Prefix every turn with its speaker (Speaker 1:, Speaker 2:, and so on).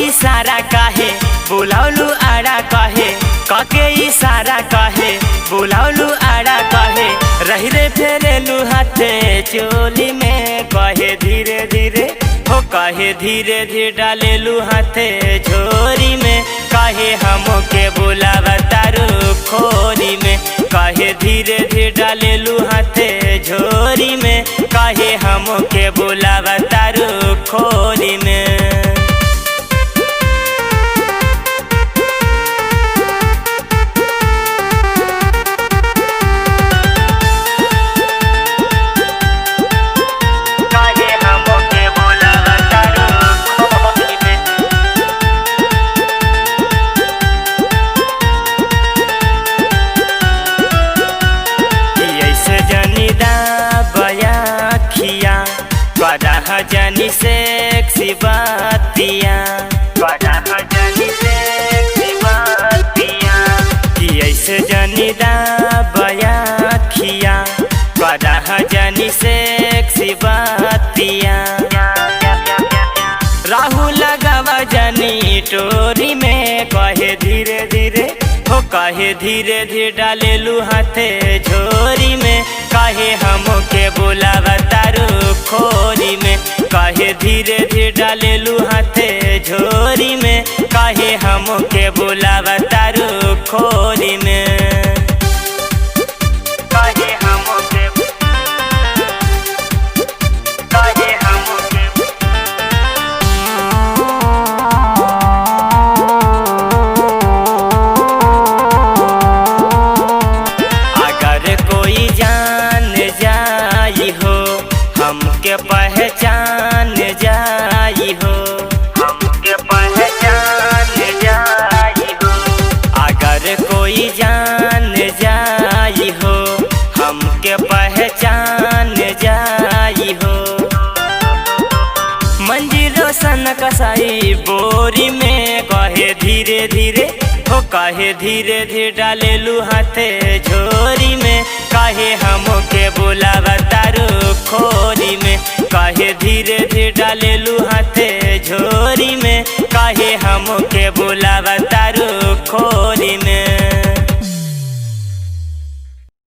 Speaker 1: इशारा काहे बुलावलू आड़ा कहे कके इशारा काहे बुलावलू आड़ा कहे रही रे फेरेलू हाथे चोली में कहे धीरे धीरे हो कहे धीरे धीरे डालेलू हाथे झोरी में कहे हमो के बुलावा तारू खोरी में कहे धीरे धीरे डालेलू हाथे झोरी में कहे हमो के बुलावा तारू खोरी में। जनी सेक्सी बातिया जनी सेक्सी बातिया कि ऐसे जनी बया खिया जनी सेक्सी बातिया राहुल लगावा जनी टोरी में कहे धीरे धीरे हो कहे धीरे धीरे डालेलू हाथे झोरी में कहे हमो के बुलावा तारू खोरी में कहे धीरे धीरे डालेलू हाथे झोरी में कहे हमो के बुलावा तारू खोरी में। कहे हमो के हमके पहचान जाई हो हमके पहचान जाई हो अगर कोई जान जाई हो हमके पहचान जाई हो मंजिल रोशन कसाई बोरी में कहे धीरे धीरे हो कहे धीरे धीरे डालेलू हाथे झोरी में कहे हमो के बुलावा तारू खोरी में कहे धीरे धीरे डालेलू हाथे झोरी में कहे हमो के बुलावा